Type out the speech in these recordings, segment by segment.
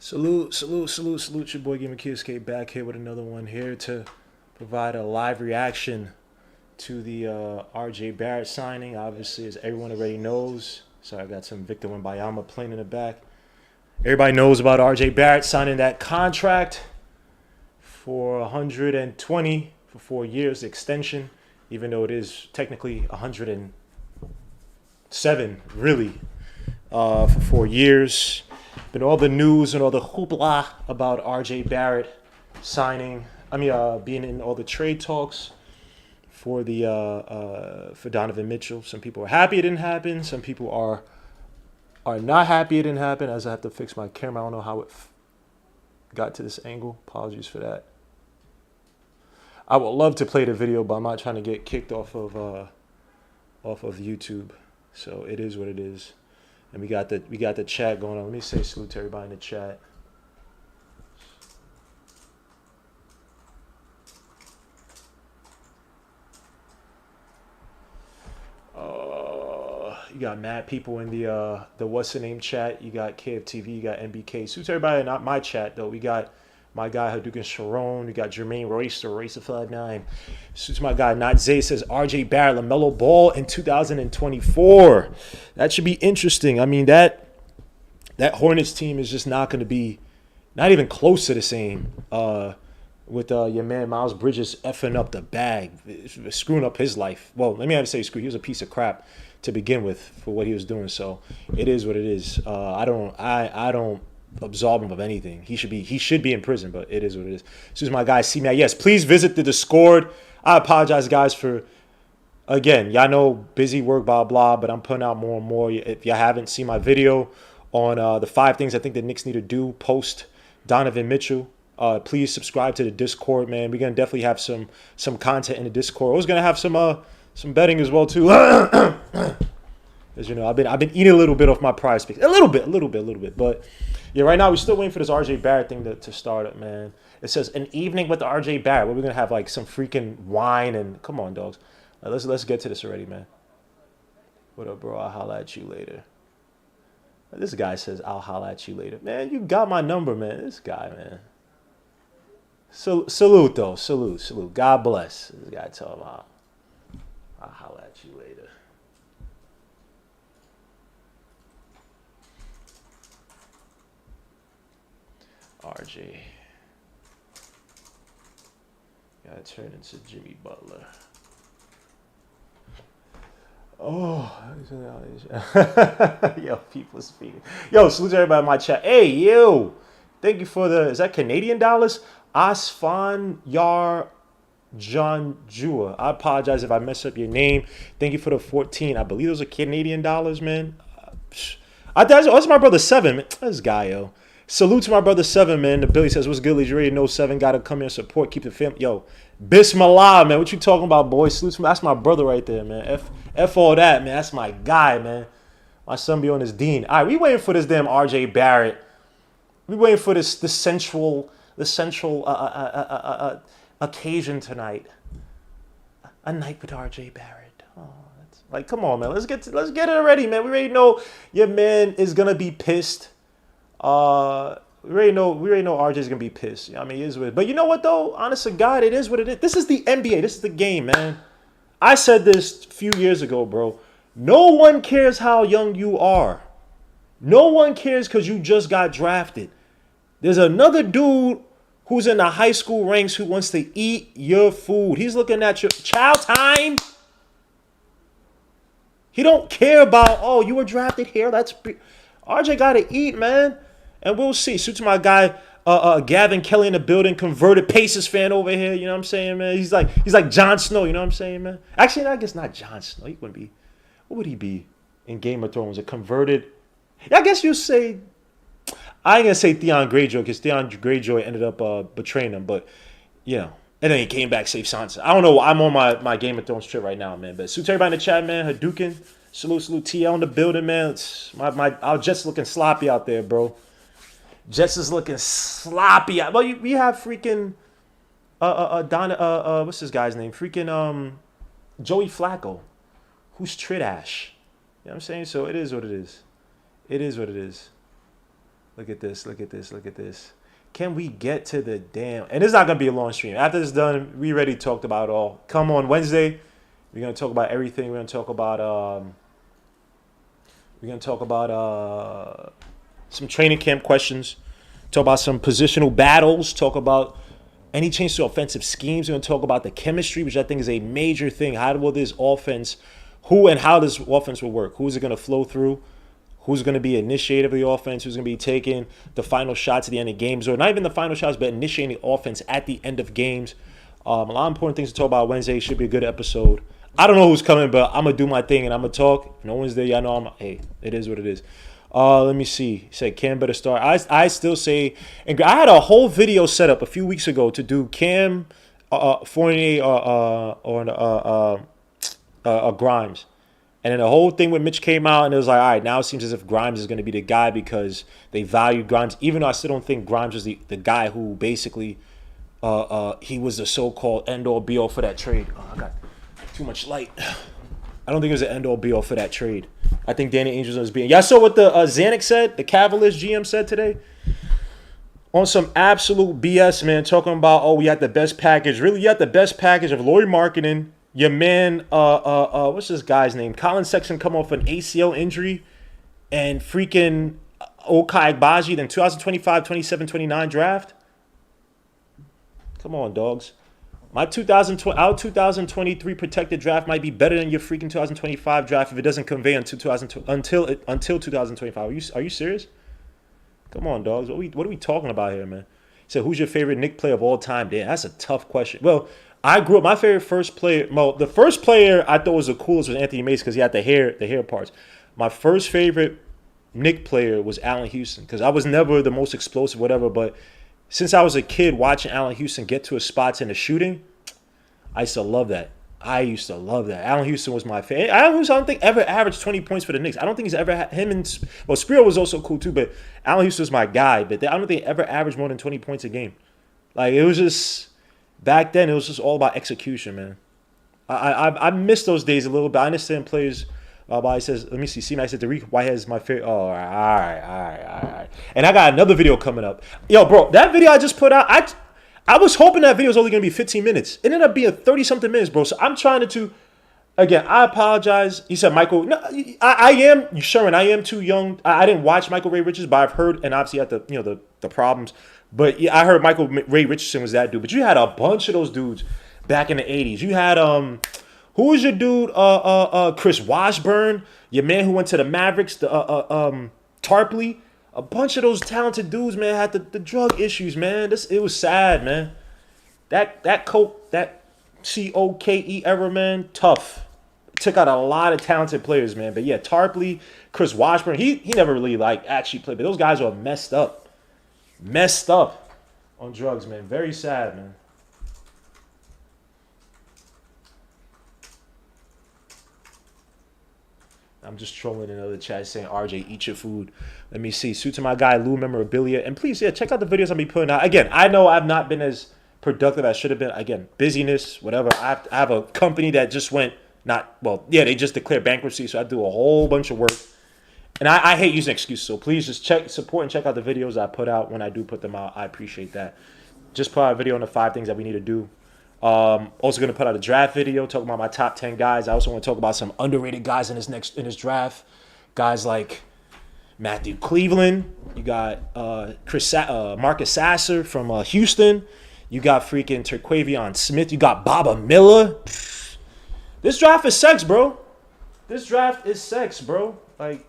Salute your boy Gamer KNICKS back here with another one here to provide a live reaction to the RJ Barrett signing. Obviously, as everyone already knows. So I got some Victor Wembanyama playing in the back. Everybody knows about RJ Barrett signing that contract for 120 for 4 years extension, even though it is technically 107 really for 4 years. Been all the news and all the hoopla about RJ Barrett signing. Being in all the trade talks for the for Donovan Mitchell. Some people are happy it didn't happen. Some people are not happy it didn't happen. As I have to fix my camera, I don't know how it got to this angle. Apologies for that. I would love to play the video, but I'm not trying to get kicked off of YouTube. So it is what it is. And we got the chat going on. Let me say salute to everybody in the chat. You got mad people in the what's the name chat. You got KFTV. You got NBK. Salute to everybody. Not my chat though. We got my guy Hadouken Sharon. We got Jermaine Racer59. Salute to my guy Not Zay says RJ Barrett LaMelo Ball in 2024. That should be interesting. I mean that Hornets team is just not going to be not even close to the same. With your man Miles Bridges effing up the bag, screwing up his life. Well, let me have to say screw. He was a piece of crap to begin with for what he was doing. So it is what it is. I don't absolve him of anything. He should be in prison, but it is what it is. This is my guy C-Mac. Yes, please visit the Discord. I apologize, guys, for again. Y'all know busy work, blah blah, but I'm putting out more and more. If y'all haven't seen my video on the 5 things I think the Knicks need to do post Donovan Mitchell. Please subscribe to the Discord, man. We're gonna definitely have some content in the Discord. We're gonna have some betting as well too. As you know, I've been eating a little bit off my prize picks, a little bit. But yeah, right now we're still waiting for this RJ Barrett thing to start up, man. It says an evening with the RJ Barrett. Where we're gonna have like some freaking wine and come on, dogs. Let's get to this already, man. What up, bro? I'll holla at you later. This guy says I'll holla at you later, man. You got my number, man. This guy, man. Salute though, salute. God bless. This guy talking about I'll holler at you later. RJ gotta turn into Jimmy Butler. Oh, yo, people speaking. Yo, salute to everybody in my chat. Hey, yo, thank you for is that Canadian dollars? Asfan Yar John Jua. I apologize if I mess up your name. Thank you for the 14. I believe those are Canadian dollars, man. That's my brother 7, man. This guy, yo. Salute to my brother 7, man. The Billy says, what's good, you already know 7. Gotta come here and support. Keep the family. Yo, Bismillah, man. What you talking about, boy? Salute to me. That's my brother right there, man. F all that, man. That's my guy, man. My son be on his dean. All right, we waiting for this damn RJ Barrett. We waiting for the central occasion tonight. A night with RJ Barrett. Oh, that's like, come on, man. Let's get it already, man. We already know your man is gonna be pissed. We already know RJ's gonna be pissed. I mean, it is what it is. But you know what though? Honest to God, it is what it is. This is the NBA. This is the game, man. I said this a few years ago, bro. No one cares how young you are. No one cares because you just got drafted. There's another dude who's in the high school ranks who wants to eat your food. He's looking at your child time. He don't care about, oh, you were drafted here. RJ got to eat, man. And we'll see. Suit to my guy, Gavin Kelly in the building, converted Pacers fan over here. You know what I'm saying, man? He's like Jon Snow. You know what I'm saying, man? Actually, I guess not Jon Snow. He wouldn't be. What would he be in Game of Thrones? A converted. I guess you say. I ain't gonna say Theon Greyjoy because Theon Greyjoy ended up betraying him, but you know, and then he came back, saved Sansa. I don't know. I'm on my Game of Thrones trip right now, man. But salute to everybody in the chat, man. Hadouken, salute TL in the building, man. Our Jets looking sloppy out there, bro. Jets is looking sloppy. Well, we have freaking what's this guy's name? Freaking Joey Flacco, who's Tridash. You know what I'm saying? So it is what it is. It is what it is. Look at this. Look at this. Look at this. Can we get to the damn? And it's not gonna be a long stream. After this done, we already talked about it all. Come on Wednesday, we're gonna talk about everything. We're gonna talk about some training camp questions. Talk about some positional battles. Talk about any change to offensive schemes. We're gonna talk about the chemistry, which I think is a major thing. How will this offense, who and how this offense will work? Who's it gonna flow through? Who's going to be initiative of the offense? Who's going to be taking the final shots at the end of games? Or not even the final shots, but initiating the offense at the end of games. A lot of important things to talk about Wednesday. Should be a good episode. I don't know who's coming, but I'm going to do my thing and I'm going to talk. If no one's there, y'all know hey, it is what it is. Let me see. He said Cam better start. I still say, and I had a whole video set up a few weeks ago to do Cam Fournier or Grimes. And then the whole thing with Mitch came out, and it was like, all right, now it seems as if Grimes is going to be the guy because they value Grimes, even though I still don't think Grimes was the guy who basically he was the so-called end-all, be-all for that trade. Oh, I got too much light. I don't think it was an end-all, be-all for that trade. I think Danny Ainge was being. Y'all saw what the Zanuck said, the Cavaliers GM said today? On some absolute BS, man, talking about, oh, we had the best package. Really, you had the best package of Lloyd Marketing. Your man, what's this guy's name? Colin Sexton come off an ACL injury and freaking Okai Agbaji, then 2025, 27, 29 draft. Come on, dogs. Our 2023 protected draft might be better than your freaking 2025 draft if it doesn't convey until 2025. Are you serious? Come on, dogs. What are we talking about here, man? So who's your favorite Knicks player of all time? Damn, that's a tough question. Well, I grew up, my favorite first player, well, the first player I thought was the coolest was Anthony Mason because he had the hair parts. My first favorite Knicks player was Allen Houston because I was never the most explosive, whatever, but since I was a kid watching Allen Houston get to his spots in the shooting, I used to love that. Allen Houston was my favorite. Allen Houston, I don't think ever averaged 20 points for the Knicks. I don't think he's ever had him and, well, Spiro was also cool too, but Allen Houston was my guy, but I don't think he ever averaged more than 20 points a game. Like, it was just... Back then, it was just all about execution, man. I miss those days a little bit. I understand players. But he says, let me see. C-Max said, Tariq Whitehead is my favorite. Oh, all right. And I got another video coming up. Yo, bro, that video I just put out, I was hoping that video was only going to be 15 minutes. It ended up being 30-something minutes, bro. So I'm trying to, again, I apologize. He said, Michael, no, I am, Sherman, I am too young. I didn't watch Michael Ray Richards, but I've heard, and obviously had the problems. But yeah, I heard Michael Ray Richardson was that dude. But you had a bunch of those dudes back in the 80s. You had who was your dude? Chris Washburn, your man who went to the Mavericks, the Tarpley. A bunch of those talented dudes, man, had the drug issues, man. It was sad, man. That coke, that COKE era, man, tough. Took out a lot of talented players, man. But yeah, Tarpley, Chris Washburn, he never really actually played, but those guys were messed up on drugs, man. Very sad, man. I'm just trolling another chat saying, RJ, eat your food. Let me see. Suit to my guy, Lou Memorabilia. And please, yeah, check out the videos I'll be putting out. Again, I know I've not been as productive as I should have been. Again, busyness, whatever. I have a company that just they just declared bankruptcy, so I do a whole bunch of work. And I hate using excuses, so please just support and check out the videos I put out when I do put them out. I appreciate that. Just put out a video on the 5 things that we need to do. Also going to put out a draft video talking about my top 10 guys. I also want to talk about some underrated guys in this draft. Guys like Matthew Cleveland. You got Marcus Sasser from Houston. You got freaking Terquavion Smith. You got Baba Miller. This draft is sex, bro. Like,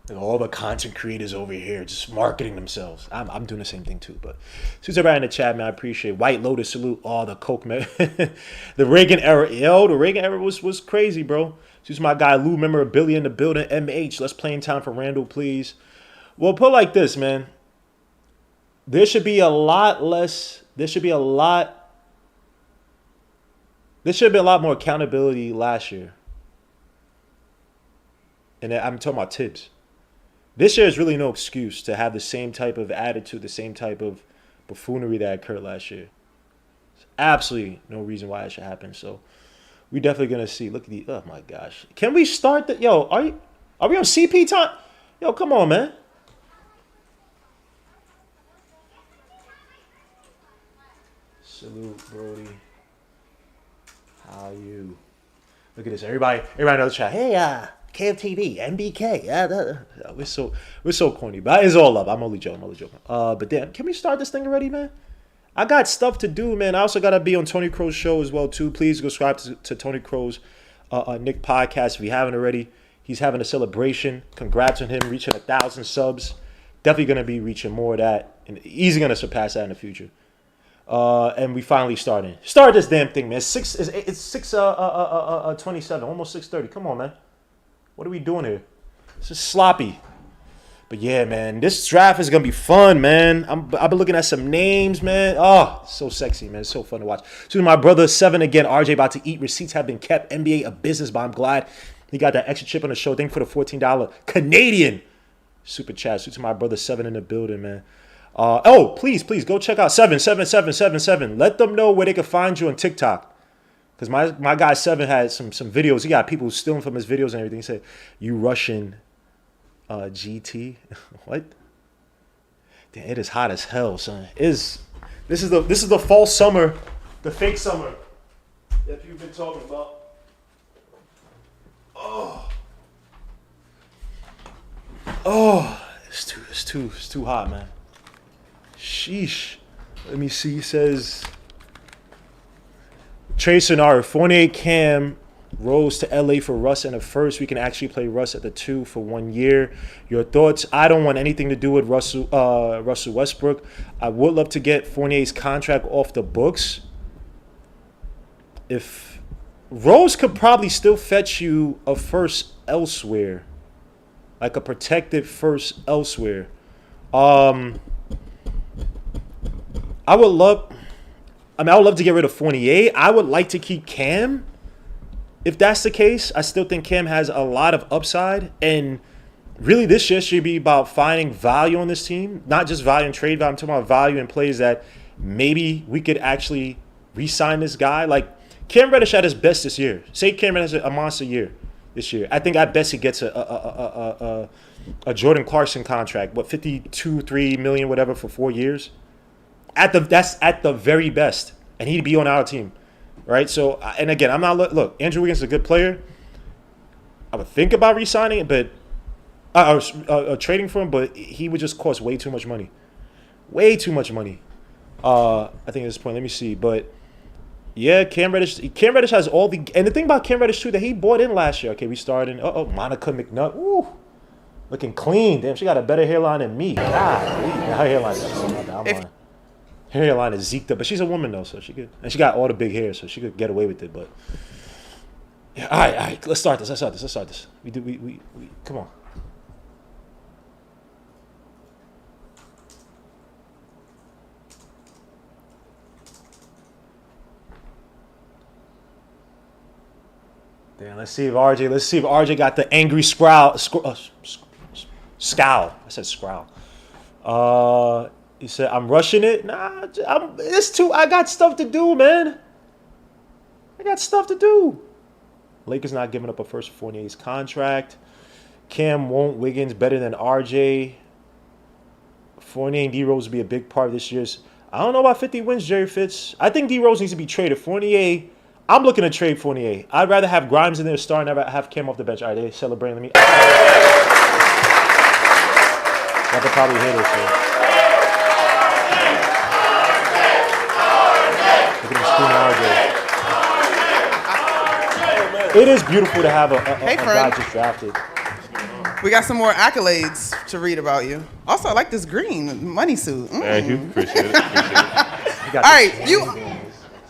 and all the content creators over here just marketing themselves. I'm doing the same thing too. But since everybody in the chat, man, I appreciate it. White Lotus salute. Oh, the Coke, man. The Reagan era. Yo, the Reagan era was crazy, bro. This is my guy Lou Memorabilia in the building. MH, let's play in time for Randall, please. Well, put it like this, man. There should be a lot more accountability last year. And I'm talking about Tibbs. This year is really no excuse to have the same type of attitude, the same type of buffoonery that occurred last year. There's absolutely no reason why it should happen. So We definitely gonna see. Look at the. Oh my gosh. Can we start the? Yo, are we on CP time? Yo, come on, man. Salute, Brody. How you? Look at this. Everybody knows the chat. Hey, KFTV, MBK. We're so corny, but it's all love. I'm only joking. But damn, can we start this thing already, man? I got stuff to do, man. I also gotta be on Tony Crow's show as well too. Please go subscribe to Tony Crow's Nick podcast if you haven't already. He's having a celebration. Congrats on him reaching 1,000 subs. Definitely gonna be reaching more of that, and easily gonna surpass that in the future. And we finally started. Start this damn thing, man. It's 6:27, almost 6:30. Come on, man. What are we doing here? This is sloppy. But yeah, man, this draft is gonna be fun, man. I've been looking at some names, man. Oh, so sexy, man. It's so fun to watch. So my brother 7 again. RJ about to eat. Receipts have been kept. NBA a business, but I'm glad he got that extra chip on the show. Thank you for the $14 Canadian super chat. So to my brother 7 in the building, man. Please go check out 77777. Let them know where they can find you on TikTok. Because my guy 7 had some videos. He got people stealing from his videos and everything. He said, "You Russian GT." What? Damn, it is hot as hell, son. This is the false summer, the fake summer that you've been talking about. It's too hot, man. Sheesh. Let me see. He says, trade scenario: Fournier, Cam, Rose to LA for Russ in the first. We can actually play Russ at the 2 for 1 year. Your thoughts? I don't want anything to do with Russell Westbrook. I would love to get Fournier's contract off the books. If Rose could probably still fetch you a first elsewhere, like a protected first elsewhere. I would love to get rid of Fournier. I would like to keep Cam. If that's the case, I still think Cam has a lot of upside. And really, this year should be about finding value on this team. Not just value in trade value. I'm talking about value in plays that maybe we could actually re-sign this guy. Like, Cam Reddish at his best this year. Say Cam Reddish has a monster year this year. I think at best he gets a Jordan Clarkson contract. What, 52-3 million, whatever, for 4 years? That's at the very best. And he'd be on our team. Right, so, and again, I'm not, look, Andrew Wiggins is a good player. I would think about re-signing it, but, trading for him, but he would just cost way too much money. Way too much money. I think at this point, let me see, but, yeah, Cam Reddish has all the, and the thing about Cam Reddish, too, that he bought in last year. Okay, we started, Monica McNutt, woo, looking clean. Damn, she got a better hairline than me. God, her hairline is I'm her hairline is zeked up, but she's a woman though, so she could, and she got all the big hair, so she could get away with it. But yeah, all right, let's start this. We come on. Damn, let's see if RJ got the angry scowl. I said scowl. He said, "I'm rushing it." Nah, it's too. I got stuff to do, man. I got stuff to do. Lakers not giving up a first for Fournier's contract. Cam won't. Wiggins better than RJ. Fournier and D Rose will be a big part of this year's. I don't know about 50 wins, Jerry Fitz. I think D Rose needs to be traded. Fournier, I'm looking to trade Fournier. I'd rather have Grimes in there starting, never have Cam off the bench. All right, they celebrating. Let me. I could probably hear this. So. It is beautiful to have a guy just drafted. We got some more accolades to read about you. Also, I like this green money suit. Thank you. Appreciate it. All right,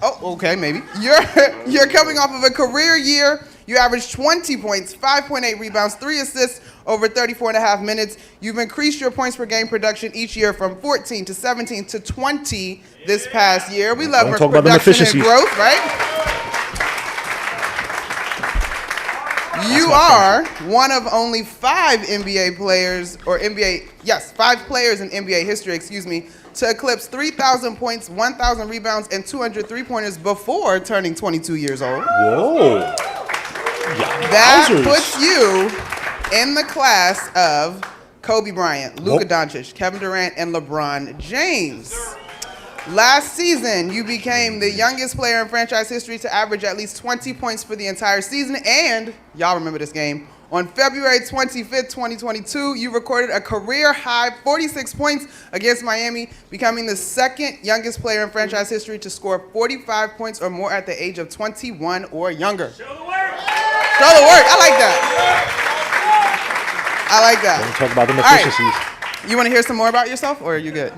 Oh, okay, maybe. You're coming off of a career year. You averaged 20 points, 5.8 rebounds, 3 assists over 34.5 minutes. You've increased your points per game production each year from 14 to 17 to 20 this past year. We love production and growth, right? You are one of only 5 NBA players, 5 players in NBA history, to eclipse 3,000 points, 1,000 rebounds, and 200 three-pointers before turning 22 years old. Whoa. That Yowzers. puts you in the class of Kobe Bryant, Luka Doncic, Kevin Durant, and LeBron James. Last season, you became the youngest player in franchise history to average at least 20 points for the entire season, and, y'all remember this game, on February 25th, 2022, you recorded a career-high 46 points against Miami, becoming the second youngest player in franchise history to score 45 points or more at the age of 21 or younger. Show the work! Show the work! I like that. I like that. Don't talk about the efficiencies. Right. You want to hear some more about yourself, or are you good?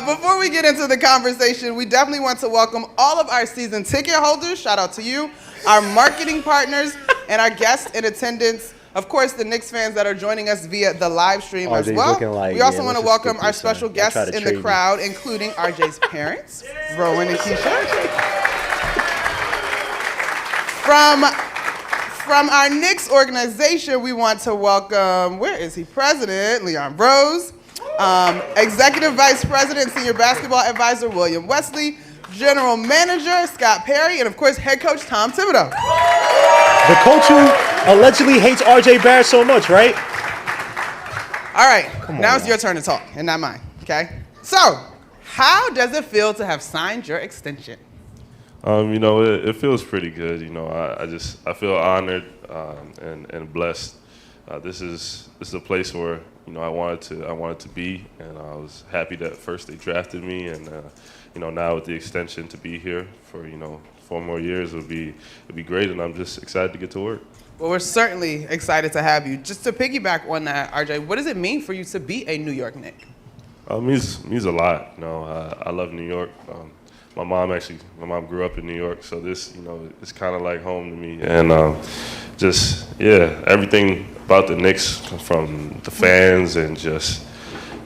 Before we get into the conversation, we definitely want to welcome all of our season ticket holders. Shout out to you, our marketing partners, and our guests in attendance. Of course, the Knicks fans that are joining us via the live stream as well. Like, we also want to welcome our special guests in the crowd, including RJ's parents, Rowan and Keisha. From our Knicks organization, we want to welcome, where is he? President Leon Brose. Executive Vice President, Senior Basketball Advisor William Wesley, General Manager Scott Perry, and of course, Head Coach Tom Thibodeau. The coach who allegedly hates RJ Barrett so much, right? All right, now it's your turn to talk, and not mine, okay? So, how does it feel to have signed your extension? You know, it feels pretty good. You know, I feel honored and blessed. This is a place where, you know, I wanted to be, and I was happy that first they drafted me, and you know, now with the extension to be here for, you know, 4 more years it'd be great, and I'm just excited to get to work. Well, we're certainly excited to have you. Just to piggyback on that, RJ, what does it mean for you to be a New York Knick? It means a lot. You know, I love New York. My mom grew up in New York, so this, you know, it's kind of like home to me, and everything about the Knicks, from the fans and just,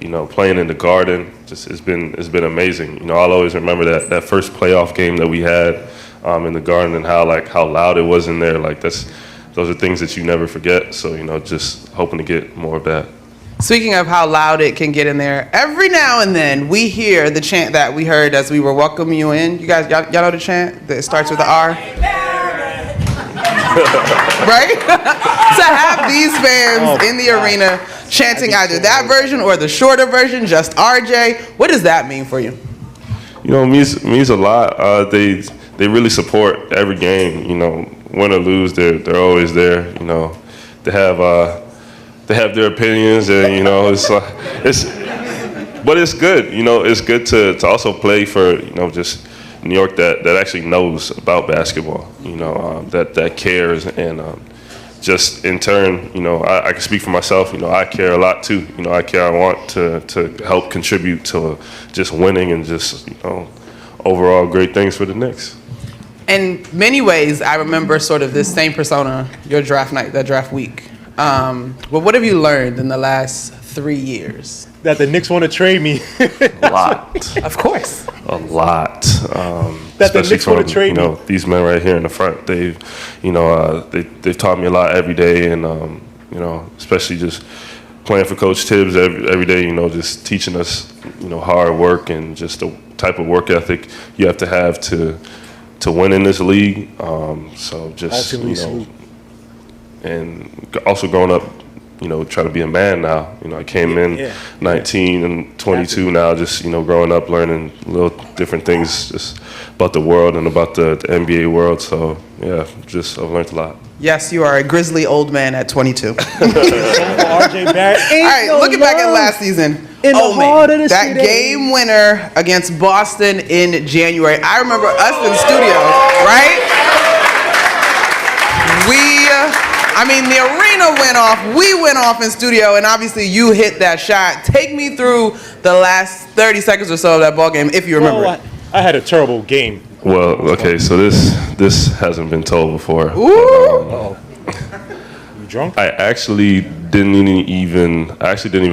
you know, playing in the Garden, just it's been amazing. You know, I'll always remember that first playoff game that we had in the Garden, and how loud it was in there. Like, those are things that you never forget. So, you know, just hoping to get more of that. Speaking of how loud it can get in there, every now and then we hear the chant that we heard as we were welcoming you in. You guys, y'all know the chant that starts with the R? Right? To have these fans in the arena chanting either that version or the shorter version, just RJ, what does that mean for you? You know, it means a lot. They really support every game. You know, win or lose, they're always there. You know, they have their opinions, and you know, but it's good. You know, it's good to also play for, you know, just New York that actually knows about basketball. You know, that cares, and just in turn, you know, I can speak for myself. You know, I care a lot too. You know, I care. I want to help contribute to just winning and just, you know, overall great things for the Knicks. In many ways, I remember sort of this same persona your draft night, that draft week. Well, what have you learned in the last 3 years? That the Knicks want to trade me. A lot. Of course. A lot. That the Knicks want to trade me. You know, these men right here in the front, they've taught me a lot every day, and you know, especially just playing for Coach Tibbs every day. You know, just teaching us, you know, hard work and just the type of work ethic you have to win in this league. So just, you know, and also growing up, you know, trying to be a man now. You know, I came in 19 and 22 now, just, you know, growing up, learning little different things just about the world and about the NBA world. So, yeah, just I've learned a lot. Yes, you are a grizzly old man at 22. RJ Barrett. All right, looking back at last season, that game winner against Boston in January. I remember us in studio, right? The arena went off, we went off in studio, and obviously you hit that shot. Take me through the last 30 seconds or so of that ball game, if you remember it. I had a terrible game. Well, okay, so this hasn't been told before. Ooh. You drunk? I actually didn't even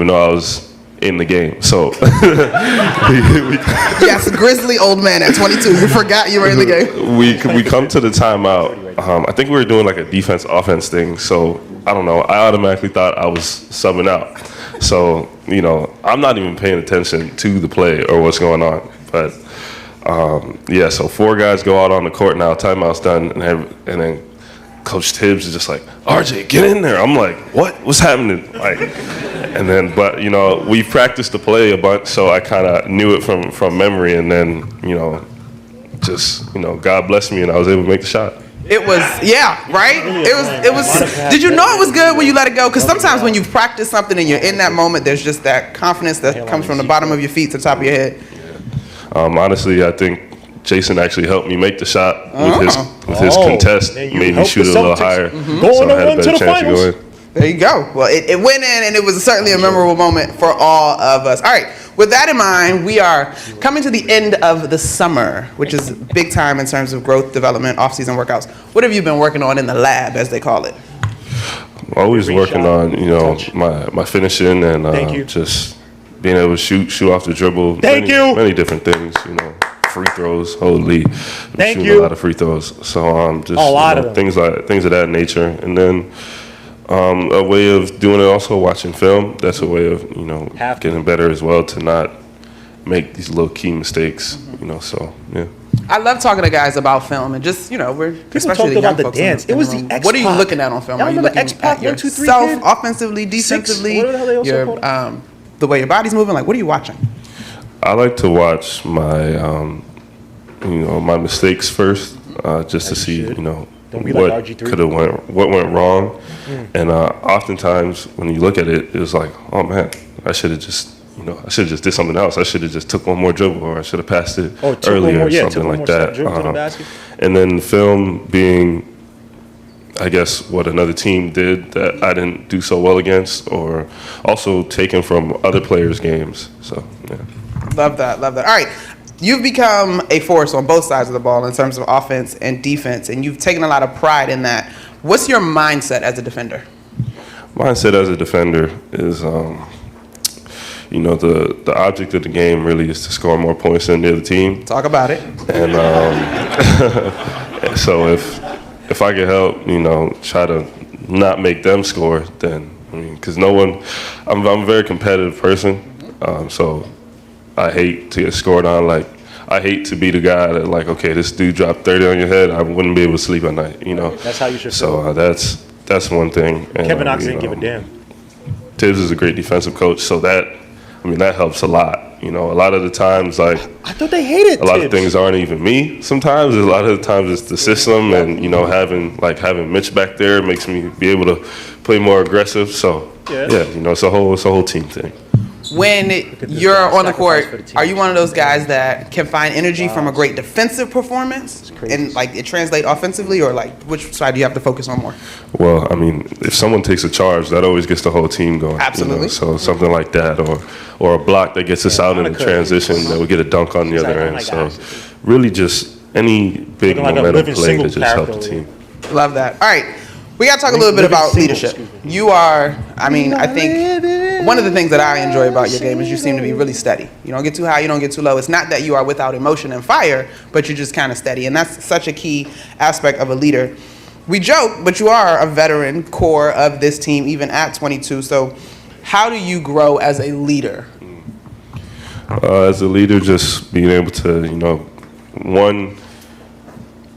know I was in the game. So yes, grizzly old man at 22. You forgot you were in the game. We come to the timeout. I think we were doing like a defense-offense thing. So I don't know. I automatically thought I was subbing out. So you know, I'm not even paying attention to the play or what's going on. But yeah, so 4 guys go out on the court now. Timeout's done, and then Coach Tibbs is just like, RJ, get in there. I'm like, what? What's happening? Like, and then, but you know, we practiced the play a bunch, so I kind of knew it from memory, and then you know, just you know, God blessed me, and I was able to make the shot. It was, yeah, right? It was, did you know it was good when you let it go? Because sometimes when you practice something and you're in that moment, there's just that confidence that comes from the bottom of your feet to the top of your head. Honestly, I think Jason actually helped me make the shot with his contest, made me shoot it a little higher, so I had a better chance to go in. There you go. Well, it went in, and it was certainly a memorable moment for all of us. All right, with that in mind, we are coming to the end of the summer, which is big time in terms of growth, development, off-season workouts. What have you been working on in the lab, as they call it? Always working on, you know, my finishing and just being able to shoot off the dribble. Many different things, you know. Free throws, holy, shooting a lot of free throws. So just a lot of them. things of that nature, and then a way of doing it also watching film. That's a way of you know getting better as well to not make these little key mistakes. You know, so yeah. I love talking to guys about film and just we're especially the young folks in the room. What are you looking at on film? Are you looking at yourself offensively, defensively, the way your body's moving? Like, what are you watching? I like to watch my, my mistakes first, just to see, what could have what went wrong, and oftentimes when you look at it, it was like, oh man, I should have just did something else. I should have just took one more dribble, or I should have passed it earlier, or something like that. And then film being, I guess, what another team did that I didn't do so well against, or also taken from other players' games. So yeah. Love that. All right. You've become a force on both sides of the ball in terms of offense and defense, and you've taken a lot of pride in that. What's your mindset as a defender? Mindset as a defender is, the object of the game really is to score more points than the other team. Talk about it. And so if I can help, try to not make them score, then, because I'm a very competitive person, so I hate to get scored on. Like, I hate to be the guy that, like, okay, this dude dropped 30 on your head, I wouldn't be able to sleep at night, That's how you should feel. So that's one thing. And, Kevin Knox didn't give a damn. Tibbs is a great defensive coach, so that helps a lot. A lot of the times, like, I thought they hated a lot of things aren't even me. Sometimes, a lot of the times it's the system, and having Mitch back there makes me be able to play more aggressive. So it's a whole team thing. When you're on the court, are you one of those guys that can find energy from a great defensive performance and like it translate offensively, or like which side do you have to focus on more? Well, if someone takes a charge, that always gets the whole team going. Absolutely. So something like that, or a block that gets us out in the transition that we get a dunk on the other end. So really just any big momentum play that just helps the team. Love that. All right. We got to talk a little bit about leadership. You are, I think one of the things that I enjoy about your game is you seem to be really steady. You don't get too high, you don't get too low. It's not that you are without emotion and fire, but you're just kind of steady. And that's such a key aspect of a leader. We joke, but you are a veteran core of this team, even at 22. So how do you grow as a leader? As a leader, just being able to,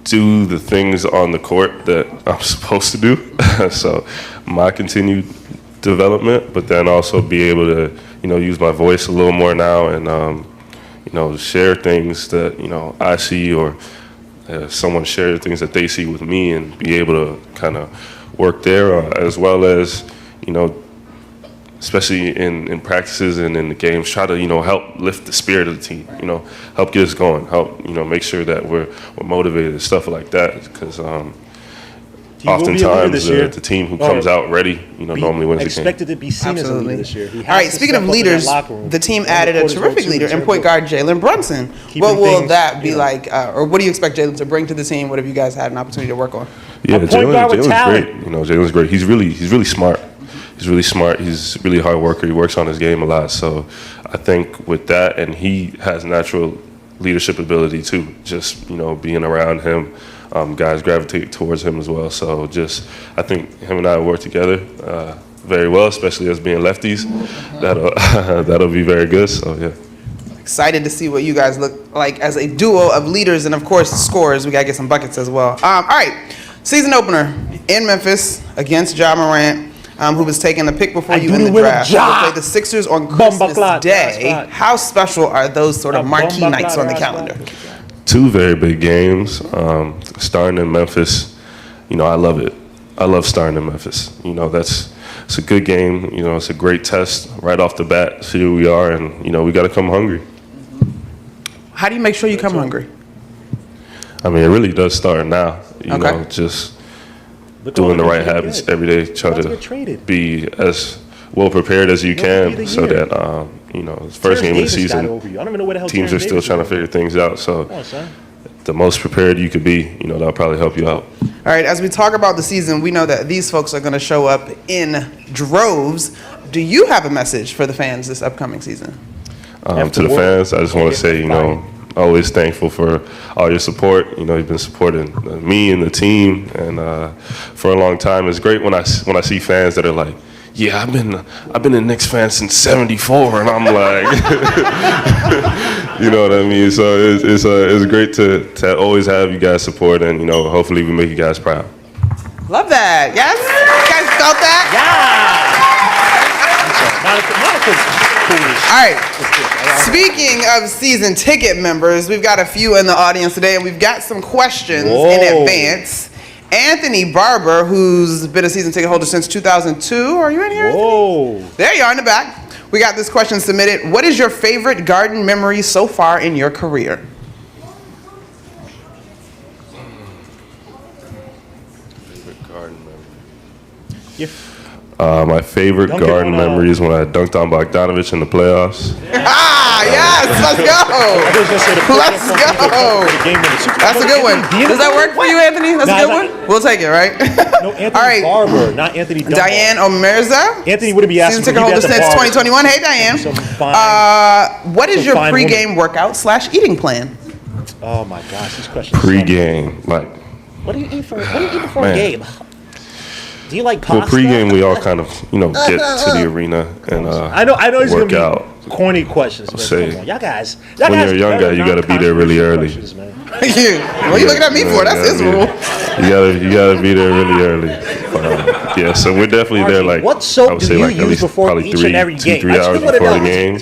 do the things on the court that I'm supposed to do. So my continued development, but then also be able to, use my voice a little more now and, share things that, I see, or someone share things that they see with me, and be able to kind of work there, as well as, especially in practices and in the games, try to, help lift the spirit of the team, help get us going, help, make sure that we're motivated and stuff like that. Because oftentimes the team who comes out ready, normally wins the game. Expected to be seen as a leader this year. All right, speaking of leaders, the team added a terrific leader in point guard Jalen Brunson. What will that be like, or what do you expect Jalen to bring to the team? What have you guys had an opportunity to work on? Yeah, Jalen's great. Jalen's great. He's really smart. He's really smart. He's a really hard worker. He works on his game a lot. So I think with that, and he has natural leadership ability too. Just being around him, guys gravitate towards him as well. So I think him and I work together. very well, especially us being lefties. That'll be very good. So yeah. Excited to see what you guys look like as a duo of leaders and, of course, scorers. We got to get some buckets as well. All right, season opener in Memphis against Ja Morant, who was taking the pick before you in the draft. Will play the Sixers on Christmas Day. How special are those sort of marquee nights on the calendar? 2 very big games. Starting in Memphis, I love it. I love starting in Memphis. It's a good game. It's a great test right off the bat. See who we are, and we got to come hungry. How do you make sure you come hungry? I mean, it really does start now. Just doing the right habits every day. Try to be as well prepared as you can, so that it's first game of the season. Teams are still trying to figure things out. So the most prepared you could be, that'll probably help you out. All right, as we talk about the season, we know that these folks are going to show up in droves. Do you have a message for the fans this upcoming season? To the fans, I just want to say, always thankful for all your support. You've been supporting me and the team, and for a long time. It's great when I see fans that are like, yeah, I've been a Knicks fan since '74, and I'm like, you know what I mean. So it's great to always have you guys support, and hopefully we make you guys proud. Love that. Yes, you guys felt that? All right. Speaking of season ticket members, we've got a few in the audience today, and we've got some questions in advance. Anthony Barber, who's been a season ticket holder since 2002. Are you in here? Whoa. There you are in the back. We got this question submitted. What is your favorite Garden memory so far in your career? Favorite Garden memory. Yeah. My favorite Garden memory is when I dunked on Bogdanovich in the playoffs. Yes, let's go. Let's go. That's a good one. Does that work for you, Anthony? That's a good one? We'll take it, right? No, Anthony Barber, not Anthony Dunbar. Diane Omerza. Anthony wouldn't be asking season ticket holder since 2021. Hey, Diane. What is your pregame workout / eating plan? Oh my gosh, this question. Pregame, What do you eat before a game? Do you like pasta? Well, pregame we all kind of get to the arena and I know it's work gonna out. be corny questions. Say, y'all guys. When you're a young guy, you got to be there really early. What are you looking at me for? That's his rule. You gotta be there really early. Yeah, so we're definitely there. Like what soap do you use before each and every game? 3 hours before the game.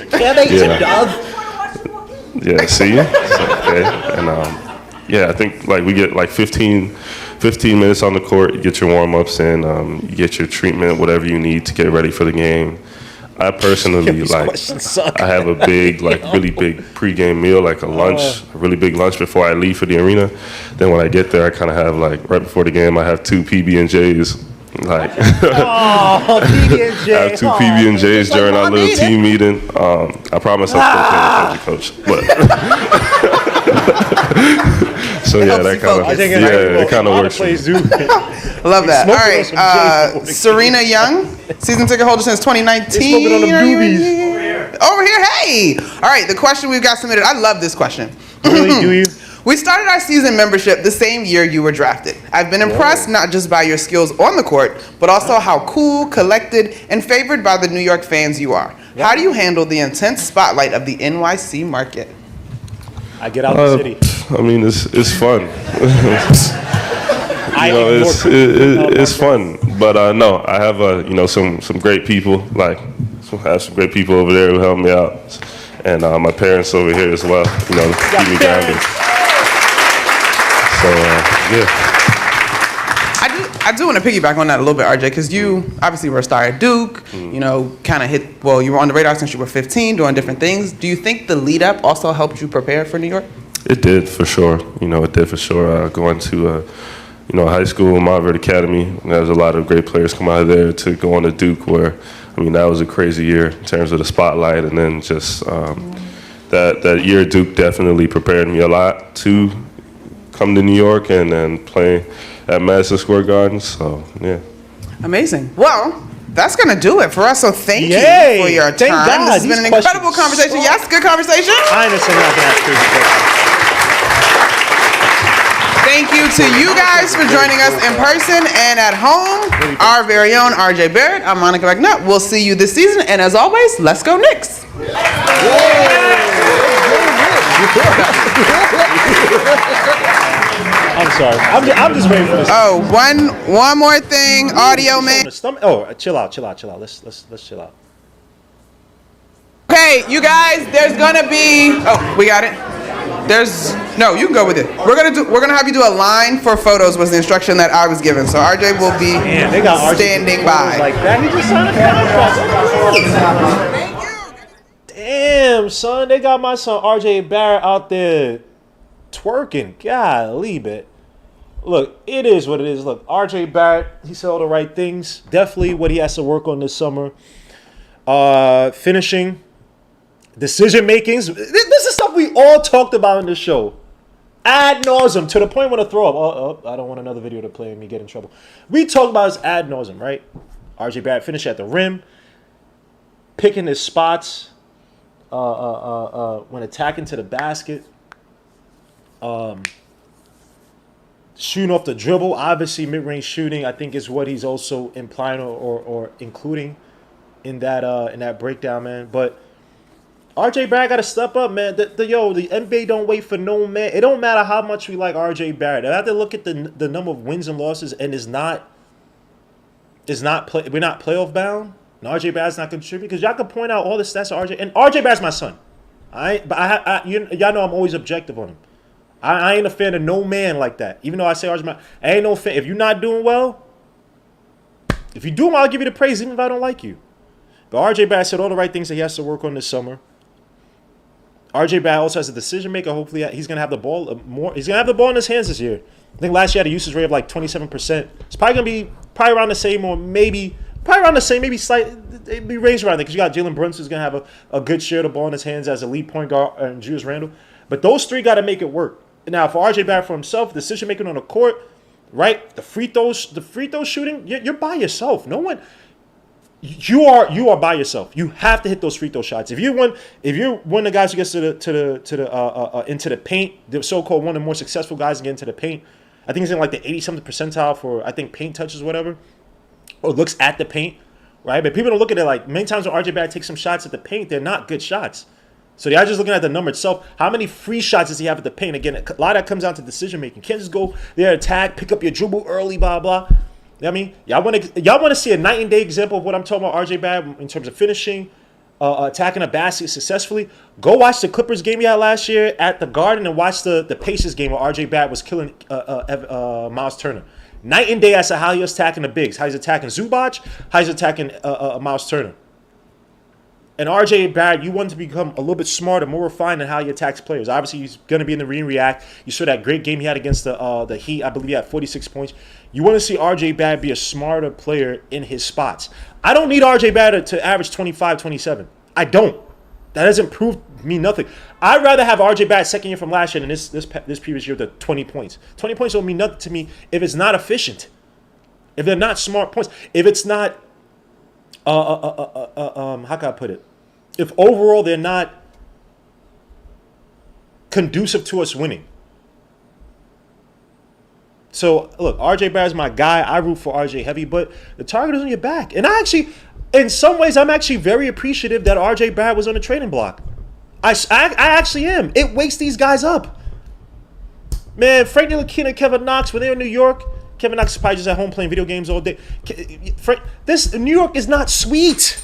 Yeah, see, okay, and I think we get 15 minutes on the court. You get your warm-ups in, you get your treatment, whatever you need to get ready for the game. I personally I have a big, really big pregame meal, like a lunch, a really big lunch before I leave for the arena. Then when I get there, I kind of have right before the game, I have 2 PB&Js. I have 2 PB&Js during our little team meeting. I promise I'm still paying attention, coach. But so it kind of works. I love that. All right, Serena Young, season ticket holder since 2019. Over here, hey. All right, the question we've got submitted. I love this question. Really, do you? We started our season membership the same year you were drafted. I've been impressed not just by your skills on the court, but also how cool, collected, and favored by the New York fans you are. How do you handle the intense spotlight of the NYC market? I get out the city. I mean, it's fun. It's fun. But no, I have some great people. I have some great people over there who help me out, and my parents over here as well. Keep me grounded. So I do want to piggyback on that a little bit, RJ, because you obviously were a star at Duke. Kind of you were on the radar since you were 15, doing different things. Do you think the lead up also helped you prepare for New York? It did for sure. It did for sure. Going to high school, Marvard Academy. There's a lot of great players come out of there to go on to Duke, where that was a crazy year in terms of the spotlight, and then just that year at Duke definitely prepared me a lot to come to New York and then play at Madison Square Garden. So yeah. Amazing. Well, that's going to do it for us. So thank you for your time. God, this has been an incredible conversation. Yes, good conversation. I understand. Thank you to you guys for joining us in person and at home. Our very own RJ Barrett. I'm Monica McNutt. We'll see you this season. And as always, let's go Knicks. I'm sorry. I'm just waiting for this. Oh, one more thing, audio man. Oh, chill out. Let's chill out. Okay, you guys, there's gonna be. Oh, we got it. No, you can go with it. We're gonna have you do a line for photos was the instruction that I was given. So RJ will be standing by. Like that, he just signed a contract. Damn, son, they got my son RJ Barrett out there twerking. Golly, bit. Look, it is what it is. Look, RJ Barrett, he said all the right things. Definitely what he has to work on this summer. Finishing. Decision makings. This is stuff we all talked about in the show. Ad nauseum, to the point I want to throw up. Oh, I don't want another video to play and me get in trouble. We talked about this ad nauseum, right? RJ Barrett finish at the rim, picking his spots when attacking to the basket, shooting off the dribble. Obviously, mid-range shooting, I think, is what he's also implying or including in that breakdown, man. But RJ Barrett got to step up, man. The NBA don't wait for no man. It don't matter how much we like RJ Barrett. I have to look at the number of wins and losses, and we're not playoff bound. And RJ Barrett's not contributing because y'all can point out all the stats of RJ. And RJ Barrett's my son. Y'all know I'm always objective on him. I ain't a fan of no man like that. Even though I say RJ Barrett, I ain't no fan. If you're not doing well, if you do well, I'll give you the praise, even if I don't like you. But RJ Barrett said all the right things that he has to work on this summer. RJ Barrett also has a decision maker. Hopefully, he's gonna have the ball more. He's gonna have the ball in his hands this year. I think last year he had a usage rate of like 27%. It's probably gonna be around the same, or maybe slightly range around there because you got Jalen Brunson who's gonna have a good share of the ball in his hands as a lead point guard and Julius Randle. But those three got to make it work. Now for RJ Barrett for himself, decision making on the court, right? The free throws shooting, you're by yourself. No one. You are by yourself. You have to hit those free throw shots. If you're one of the guys who gets into the paint, the so-called one of the more successful guys to get into the paint, I think he's in like the 80-something percentile for I think paint touches, whatever, or looks at the paint, right? But people don't look at it like many times when RJ Barrett takes some shots at the paint, they're not good shots. So they're just looking at the number itself. How many free shots does he have at the paint? Again, a lot of that comes down to decision making. Can't just go there, attack, pick up your dribble early, blah blah. You know what I mean, y'all want to see a night and day example of what I'm talking about, RJ Barrett, in terms of finishing, attacking a basket successfully. Go watch the Clippers game he had last year at the Garden and watch the Pacers game where RJ Barrett was killing Miles Turner. Night and day as to how he was attacking the bigs, how he's attacking Zubac, how he's attacking Miles Turner. And RJ Barrett, you want to become a little bit smarter, more refined in how he attacks players. Obviously, he's going to be in the react. You saw that great game he had against the Heat. I believe he had 46 points. You want to see RJ Barrett be a smarter player in his spots. I don't need RJ Barrett to average 25, 27. I don't. That doesn't prove me nothing. I'd rather have RJ Barrett second year from last year than this previous year with the 20 points. 20 points don't mean nothing to me if it's not efficient. If they're not smart points. If it's not, how can I put it? If overall they're not conducive to us winning. So, look, RJ Barrett's my guy. I root for RJ heavy, but the target is on your back. And I actually, in some ways, I'm actually very appreciative that RJ Barrett was on the trading block. I actually am. It wakes these guys up. Man, Frank Ntilikina, Kevin Knox, when they were in New York, Kevin Knox is probably just at home playing video games all day. New York is not sweet.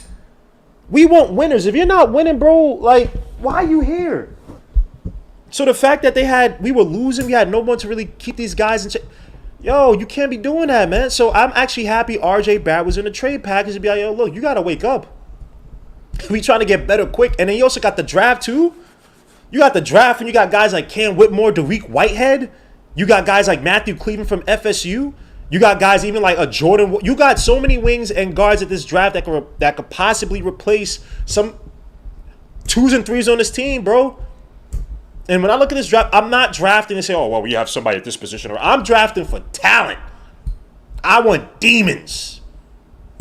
We want winners. If you're not winning, bro, like, why are you here? So the fact that we were losing, we had no one to really keep these guys in check. Yo, you can't be doing that, man. So I'm actually happy RJ Barrett was in the trade package to be like, yo, look, you got to wake up. We trying to get better quick. And then you also got the draft, too. You got the draft, and you got guys like Cam Whitmore, Dariq Whitehead. You got guys like Matthew Cleveland from FSU. You got guys even like a Jordan. You got so many wings and guards at this draft that could possibly replace some 2s and 3s on this team, bro. And when I look at this draft, I'm not drafting and say, oh, well, we have somebody at this position. I'm drafting for talent. I want demons.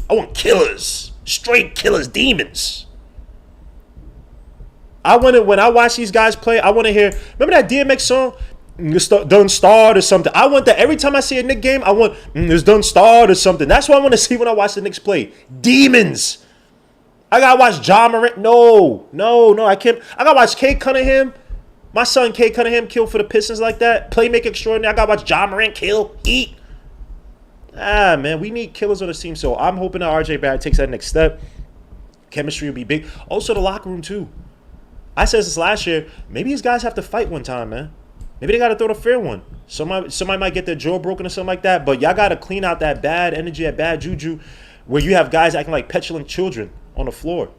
I want killers. Straight killers, demons. When I watch these guys play, I want to hear, remember that DMX song? It's done start or something. I want that every time I see a Knicks game. I want it's done start or something. That's what I want to see when I watch the Knicks play. Demons. I gotta watch Ja Morant. No, I can't. I gotta watch Kay Cunningham. My son Kay Cunningham kill for the Pistons like that. Playmaker extraordinary. I gotta watch Ja Morant kill, eat. Man, we need killers on the team. So I'm hoping that RJ Barrett takes that next step. Chemistry will be big. Also, the locker room too. I said this last year. Maybe these guys have to fight one time, man. Maybe they got to throw the fair one. Somebody might get their jaw broken or something like that. But y'all got to clean out that bad energy, that bad juju, where you have guys acting like petulant children on the floor.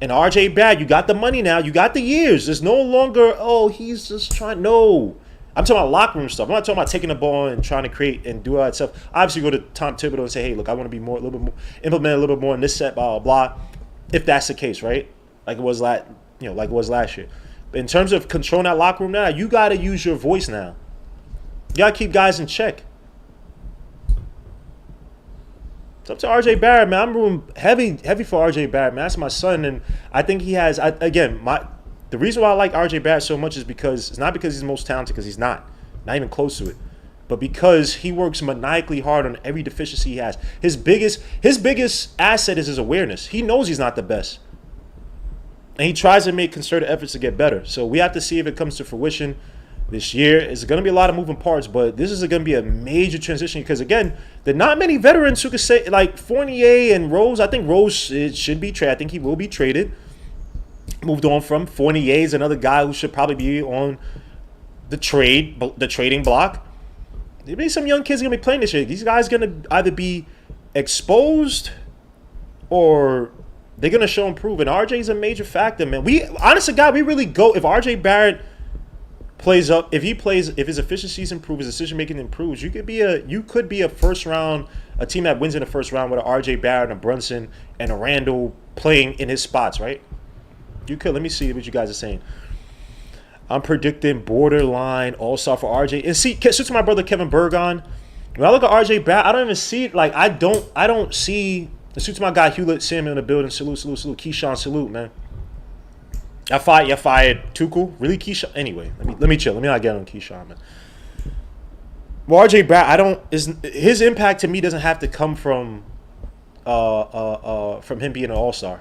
And RJ Barrett, you got the money now. You got the years. There's no longer, he's just trying. No. I'm talking about locker room stuff. I'm not talking about taking the ball and trying to create and do all that stuff. Obviously, go to Tom Thibodeau and say, hey, look, I want to be more, a little bit more, implement a little bit more in this set, blah, blah, blah. If that's the case, right? Like it was last year. But in terms of controlling that locker room now, you got to use your voice now. You got to keep guys in check. It's up to RJ Barrett, man. I'm rooting heavy for RJ Barrett, man. That's my son, and I think he has. The reason why I like RJ Barrett so much is because it's not because he's the most talented, because he's not even close to it, but because he works maniacally hard on every deficiency he has. His biggest asset is his awareness. He knows he's not the best, and he tries to make concerted efforts to get better. So we have to see if it comes to fruition this year. It's going to be a lot of moving parts, but this is going to be a major transition because, again, there are not many veterans who could say, like Fournier and Rose. I think Rose should be traded. I think he will be traded. Moved on from. Fournier is another guy who should probably be on the trading block. Maybe some young kids are going to be playing this year. These guys are going to either be exposed or they're going to show improve. And RJ is a major factor, man. We really go, if RJ Barrett plays up, if his efficiencies improve, his decision making improves, you could be a first round, a team that wins in the first round with a RJ Barrett and a Brunson and a Randall playing in his spots, right? You could. Let me see what you guys are saying. I'm predicting borderline all-star for RJ. And see, suits my brother Kevin Burgon. When I look at RJ Barrett, I don't even see it. Like I don't see. It suits my guy Hewlett Samuel in the building. Salute. Keyshawn, salute, man. You fired Tuchel? Really, Keyshawn? Anyway, let me chill. Let me not get on Keyshawn, man. Well, RJ Barrett, his impact to me doesn't have to come from him being an all-star.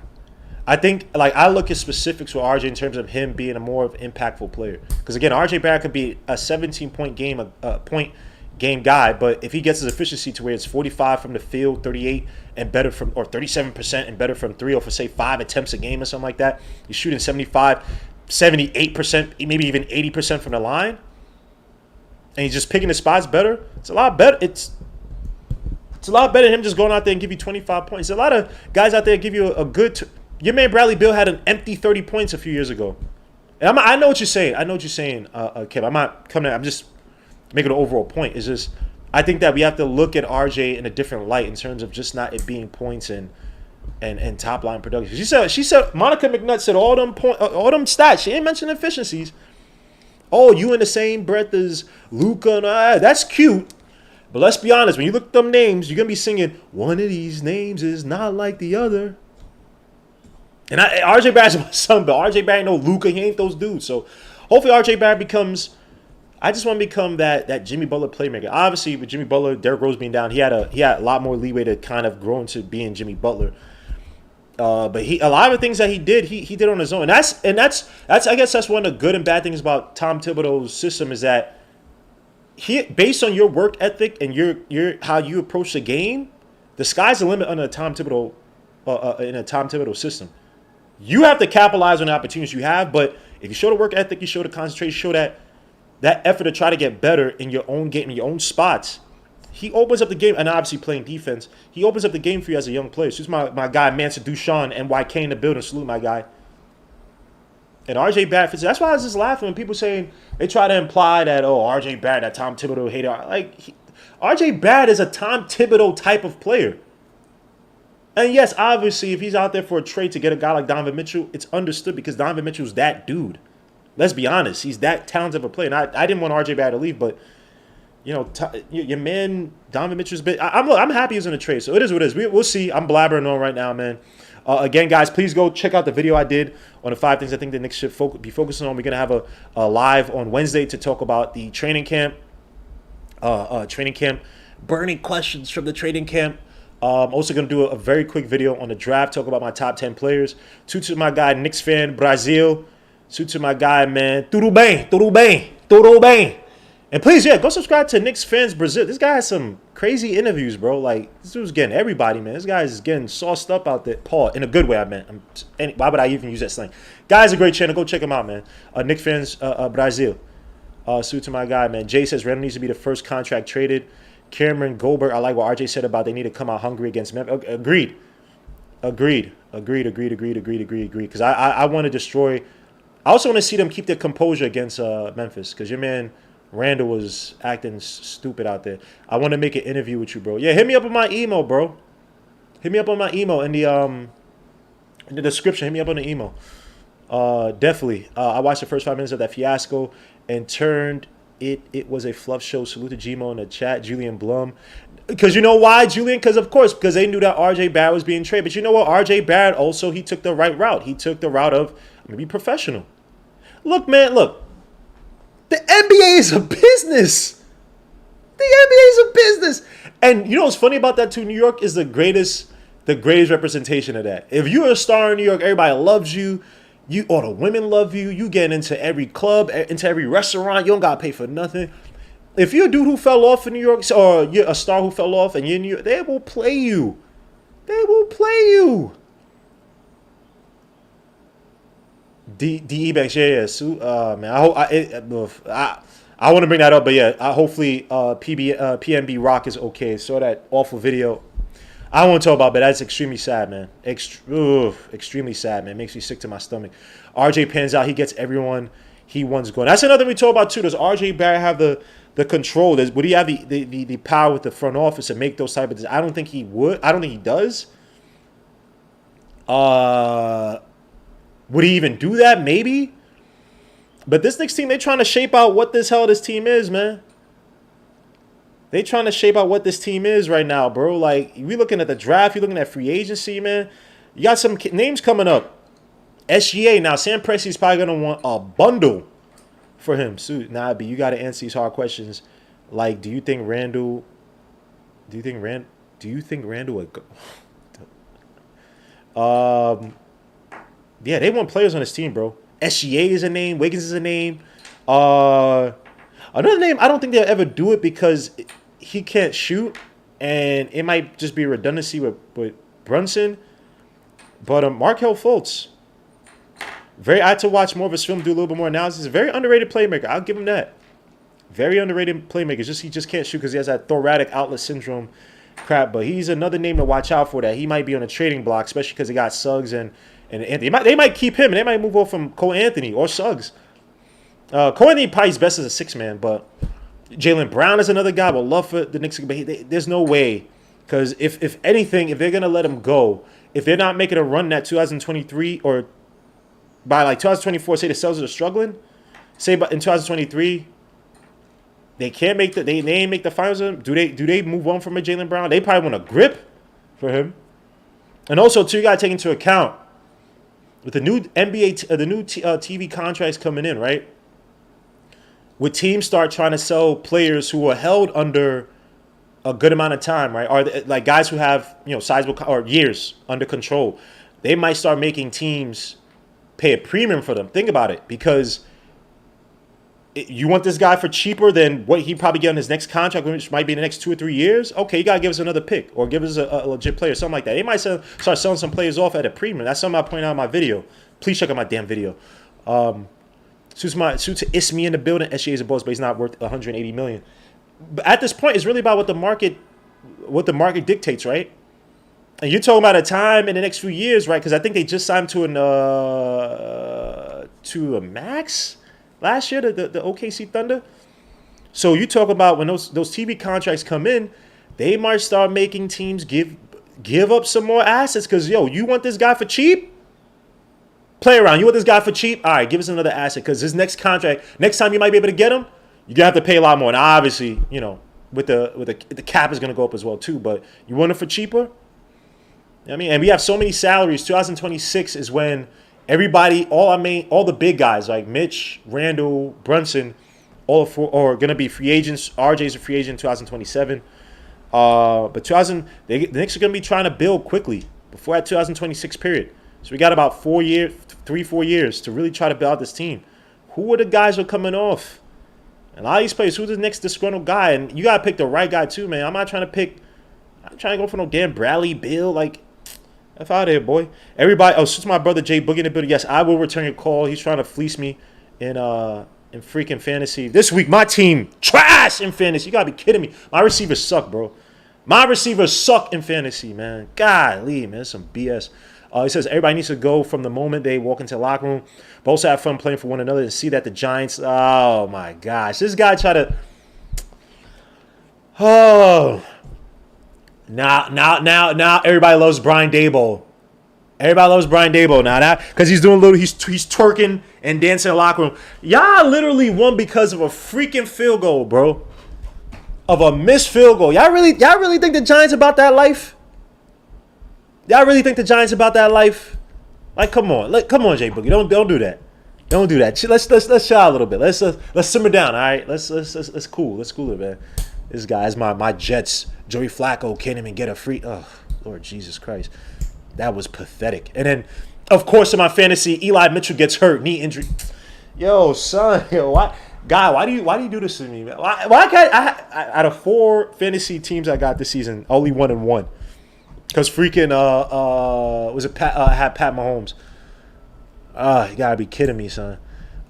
I think, like, I look at specifics with RJ in terms of him being a more of an impactful player. Because again, RJ Barrett could be a 17-point game guy, but if he gets his efficiency to where it's 45 from the field, 38 and better from, or 37% and better from three, or for say 5 attempts a game or something like that, he's shooting 75, 78%, maybe even 80% from the line, and he's just picking his spots better. It's a lot better. It's a lot better than him just going out there and give you 25 points. There's a lot of guys out there give you a good. Your man Bradley Beal had an empty 30 points a few years ago. And I know what you're saying. Kev. I'm not coming. I'm just making an overall point. It's just I think that we have to look at RJ in a different light in terms of just not it being points and top line production. She said Monica McNutt said all them stats. She ain't mentioned efficiencies. Oh, you in the same breath as Luka? That's cute. But let's be honest. When you look at them names, you're gonna be singing one of these names is not like the other. And RJ Barrett's my son, but RJ Barrett ain't no Luka. He ain't those dudes. So hopefully RJ Barrett becomes. I just want to become that Jimmy Butler playmaker. Obviously, with Jimmy Butler, Derrick Rose being down, he had a lot more leeway to kind of grow into being Jimmy Butler. But a lot of the things that he did on his own. And that's I guess that's one of the good and bad things about Tom Thibodeau's system is that based on your work ethic and your how you approach the game, the sky's the limit under Tom Thibodeau in a Tom Thibodeau system. You have to capitalize on the opportunities you have, but if you show the work ethic, you show the concentration, show that effort to try to get better in your own game, in your own spots, he opens up the game, and obviously playing defense, he opens up the game for you as a young player. So this is my guy, Mansa Dushan, NYK in the building. Salute my guy. And RJ Barrett fits. That's why I was just laughing when people saying, they try to imply that, RJ Barrett, that Tom Thibodeau hater. RJ Barrett is a Tom Thibodeau type of player. And yes, obviously, if he's out there for a trade to get a guy like Donovan Mitchell, it's understood because Donovan Mitchell's that dude. Let's be honest. He's that talented of a player. And I didn't want RJ Barrett to leave, but you know, your man Donovan Mitchell's been. I'm happy he's in a trade. So it is what it is. We'll see. I'm blabbering on right now, man. Again, guys, please go check out the video I did on the 5 things I think the Knicks should be focusing on. We're gonna have a live on Wednesday to talk about the training camp. Burning questions from the training camp. Also going to do a very quick video on the draft, talk about my top 10 players. To my guy, Knicks fan, Brazil. To my guy, man, tudo bem. And please, yeah, go subscribe to Knicks Fans Brazil. This guy has some crazy interviews, bro. Like, this dude's getting everybody, man. This guy's getting sauced up out there. Paul, in a good way, I meant. Why would I even use that slang? Guy's a great channel. Go check him out, man. Knicks Fans Brazil. Suit to my guy, man. Jay says Randall needs to be the first contract traded. Cameron Goldberg, I like what RJ said about they need to come out hungry against Memphis. Agreed. Because I want to destroy. I also want to see them keep their composure against Memphis. Because your man Randall was acting stupid out there. I want to make an interview with you, bro. Yeah, hit me up on my email, bro. Hit me up on my email in the description. Hit me up on the email. Definitely. I watched the first 5 minutes of that fiasco and turned it was a fluff show. Salute to Gmo in the chat. Julian Blum. Because you know why, Julian? Because they knew that RJ Barrett was being traded. But you know what? RJ Barrett also, he took the right route. He took the route of, I'm going to be professional. Look, man, look. The NBA is a business. The NBA is a business. And you know what's funny about that too? New York is the greatest representation of that. If you're a star in New York, everybody loves you. All the women love you. You get into every club, into every restaurant. You don't got to pay for nothing. If you're a dude who fell off in New York, or you're a star who fell off and you're in New York, they will play you. They will play you. D.E. Banks, yeah. Man, I want to bring that up, but yeah, hopefully PNB Rock is okay. Saw that awful video. I don't want to talk about it, but that's extremely sad, man. Extremely sad, man. Makes me sick to my stomach. RJ pans out. He gets everyone he wants going. That's another thing we talk about, too. Does RJ Barrett have the control? Would he have the power with the front office to make those type of decisions? I don't think he would. I don't think he does. Would he even do that? Maybe. But this Knicks team, they're trying to shape out what this team is, man. They trying to shape out what this team is right now, bro. Like, we looking at the draft. You're looking at free agency, man. You got some names coming up. SGA. Now, Sam Presti's probably going to want a bundle for him. So, nah, but you got to answer these hard questions. Like, do you think Randall would go? Yeah, they want players on this team, bro. SGA is a name. Wiggins is a name. Another name, I don't think they'll ever do it because he can't shoot, and it might just be a redundancy with Brunson. But Markelle Fultz, I had to watch more of his film, do a little bit more analysis. Very underrated playmaker. I'll give him that. Very underrated playmaker. He just can't shoot because he has that thoracic outlet syndrome crap. But he's another name to watch out for. That he might be on a trading block, especially because he got Suggs and Anthony. They might keep him, and they might move on from Cole Anthony or Suggs. Cole Anthony probably is best as a 6-man, but Jaylen Brown is another guy. Would love for the Knicks. But there's no way, because if anything, if they're gonna let him go, if they're not making a run that 2023 or by like 2024, say the Celtics are struggling, say but in 2023 they can't make they ain't make the finals. Do they move on from a Jaylen Brown? They probably want a grip for him. And also too, you gotta take into account with the new NBA, the new TV contracts coming in, right? Would teams start trying to sell players who are held under a good amount of time, right? Or like guys who have, sizable or years under control, they might start making teams pay a premium for them. Think about it, because you want this guy for cheaper than what he probably get on his next contract, which might be in the next 2 or 3 years. Okay, you gotta give us another pick or give us a legit player, something like that. They might start selling some players off at a premium. That's something I point out in my video. Please check out my damn video. Suits is me in the building. SGA is a boss, but he's not worth $180 million. But at this point, it's really about what the market dictates, right? And you're talking about a time in the next few years, right? Because I think they just signed to a max last year, the OKC Thunder. So you talk about when those TV contracts come in, they might start making teams give up some more assets because, you want this guy for cheap? Play around. You want this guy for cheap? All right, give us another asset because his next contract, next time you might be able to get him, you're gonna have to pay a lot more. And obviously, with the cap is gonna go up as well too. But you want it for cheaper? I mean, and we have so many salaries. 2026 is when everybody, all the big guys like Mitch, Randall, Brunson, all are gonna be free agents. RJ's a free agent in 2027. But the Knicks are gonna be trying to build quickly before that 2026 period. So we got about 4 years to really try to build out this team. Who are the guys who are coming off? And a lot of these players, who's the next disgruntled guy? And you gotta pick the right guy too, man. I'm not trying to go for no damn Bradley Beal. Like, F out of here, boy. Everybody, since my brother Jay Boogie in the building, yes, I will return your call. He's trying to fleece me in freaking fantasy. This week, my team, trash in fantasy. You gotta be kidding me. My receivers suck, bro. My receivers suck in fantasy, man. Golly, man, that's some BS. He says everybody needs to go from the moment they walk into the locker room. But also have fun playing for one another and see that the Giants. Oh my gosh, this guy tried to. Oh, now everybody loves Brian Daboll. Everybody loves Brian Daboll now, that because he's twerking and dancing in the locker room. Y'all literally won because of a freaking field goal, bro. Of a missed field goal. Y'all really think the Giants about that life? Y'all really think the Giants about that life? Like, come on, Jay Boogie, don't do that. Don't do that. Let's chill out a little bit. Let's simmer down. All right, let's cool it, man. This guy's my Jets. Joey Flacco can't even get a free. Oh, Lord Jesus Christ, that was pathetic. And then, of course, in my fantasy, Eli Mitchell gets hurt, knee injury. Yo, son, why do you do this to me, man? Why can't out of 4 fantasy teams I got this season, only 1-1? Because freaking had Pat Mahomes. You gotta be kidding me, son.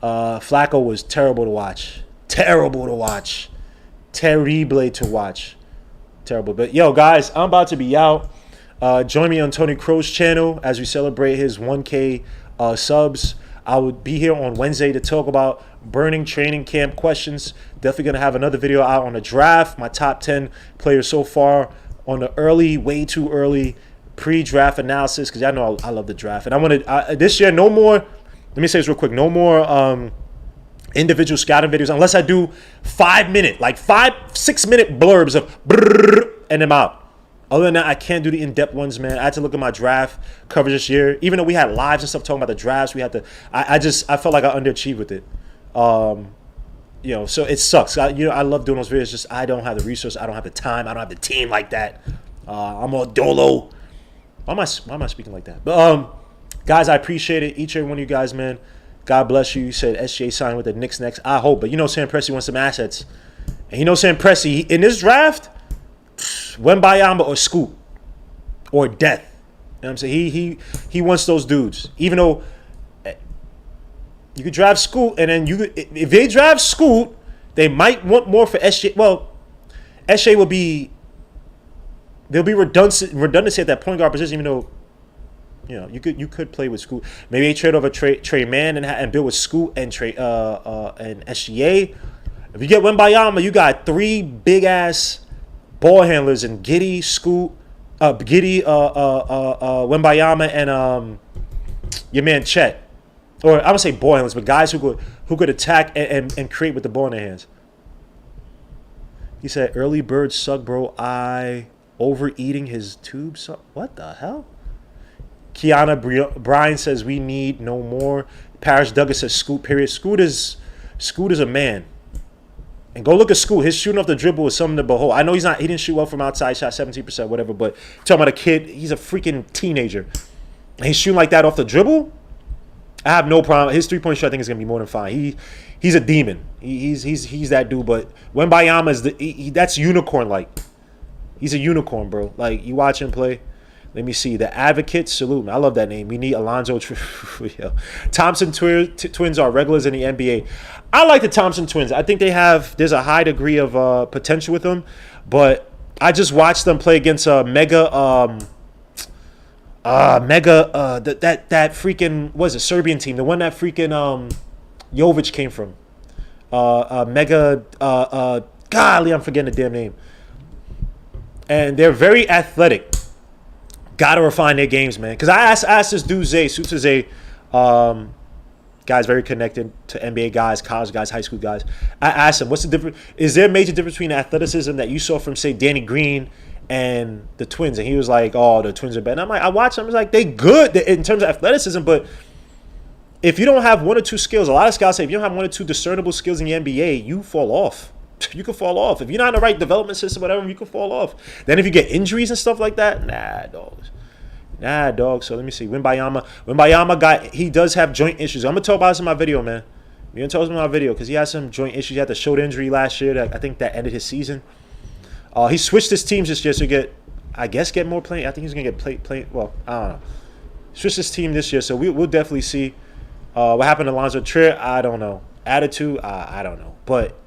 Flacco was terrible to watch. Terrible to watch. Terrible to watch. Terrible. But yo, guys, I'm about to be out. Join me on Tony Crow's channel as we celebrate his 1K subs. I will be here on Wednesday to talk about burning training camp questions. Definitely going to have another video out on the draft. My top 10 players so far on the way too early pre-draft analysis, because y'all know I love the draft. And I want to, this year, no more, let me say this real quick, no more individual scouting videos unless I do 5-minute, like 6-minute blurbs of brrr, and I'm out. Other than that, I can't do the in-depth ones, man. I had to look at my draft coverage this year. Even though we had lives and stuff talking about the drafts, we had to. I felt like I underachieved with it. So it sucks. I love doing those videos. Just I don't have the resources. I don't have the time. I don't have the team like that. I'm a dolo. Why am I speaking like that? But guys, I appreciate it. Each and every one of you guys, man. God bless you. You said SJ signed with the Knicks next. I hope, but Sam Presti wants some assets, and Sam Presti in this draft. Wembayama or Scoot or death. You know what I'm saying? He wants those dudes. Even though you could draft Scoot, and then if they draft Scoot, they might want more for SJ. Well, SJ will be there'll be redundancy at that point guard position, even though you could play with Scoot. Maybe they trade over Trey Mann and build with Scoot and and SGA. If you get Wembayama, you got 3 big ass ball handlers in Giddey, Scoot, Wembayama, and your man Chet. Or I would say ball handlers, but guys who could attack and create with the ball in their hands. He said, early birds suck, bro. I overeating his tube suck. What the hell? Kiana Bryan says, we need no more. Parrish Douglas says, Scoot, period. Scoot is a man. And go look at Scoot. His shooting off the dribble is something to behold. I know he didn't shoot well from outside, shot 17%, whatever, but talking about a kid, he's a freaking teenager. And he's shooting like that off the dribble. I have no problem. His 3-point shot, I think, is going to be more than fine. He's a demon. He's that dude. But Wembayama is that's unicorn-like. He's a unicorn, bro. Like, you watch him play. Let me see. The Advocate, salute, man. I love that name. We need Alonzo. Thompson twins are regulars in the NBA. I like the Thompson twins. I think there's a high degree of potential with them. But I just watched them play against a that freaking, what is it, Serbian team. The one that freaking Jovic came from. Golly, I'm forgetting the damn name. And they're very athletic. Gotta refine their games, man. Because I asked this dude Zay, Suits Zay, Guy's very connected to NBA guys, college guys, high school guys. I asked him, what's the difference? Is there a major difference between the athleticism that you saw from, say, Danny Green and the Twins? And he was like, oh, the Twins are better. And I'm like, I watched them. I was like, they good in terms of athleticism, but if you don't have one or two skills, a lot of scouts say if you don't have one or two discernible skills in the NBA, you fall off. You can fall off. If you're not in the right development system, whatever, you can fall off. Then if you get injuries and stuff like that, nah, dog. So let me see. Wimbayama he does have joint issues. I'm gonna talk about this in my video, man. I'm gonna talk about my video because he has some joint issues. He had the shoulder injury last year. I think that ended his season. He switched his teams this year to get more playing. I think he's gonna get play. Well, I don't know. Switched his team this year, so we'll definitely see what happened to Alonzo Trier. I don't know. Attitude, I don't know. But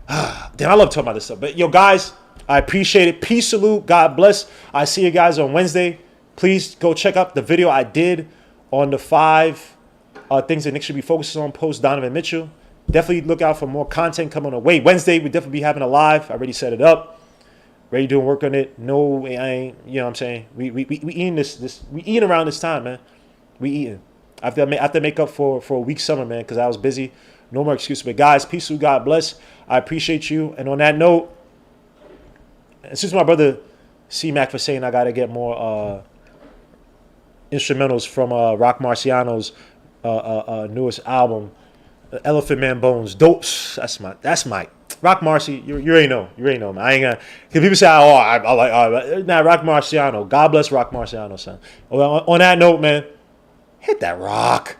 damn, I love talking about this stuff. But yo, guys, I appreciate it. Peace, salute, God bless. I see you guys on Wednesday. Please go check out the video I did on the 5 things that Nick should be focusing on post Donovan Mitchell. Definitely look out for more content coming away. Wednesday, we definitely be having a live. I already set it up. Ready doing work on it. No, I ain't, you know what I'm saying? We eating we eating around this time, man. We eating. I have to make up for a weak summer, man, because I was busy. No more excuses. But guys, peace to God bless. I appreciate you. And on that note, it's just my brother C-Mac for saying I got to get more instrumentals from Rock Marciano's newest album, Elephant Man Bones. Dope. That's my Rock Marcy. You already know. Man. I ain't gonna. Cause people say, oh, I like. Nah, Rock Marciano. God bless Rock Marciano, son. On that note, man, hit that rock.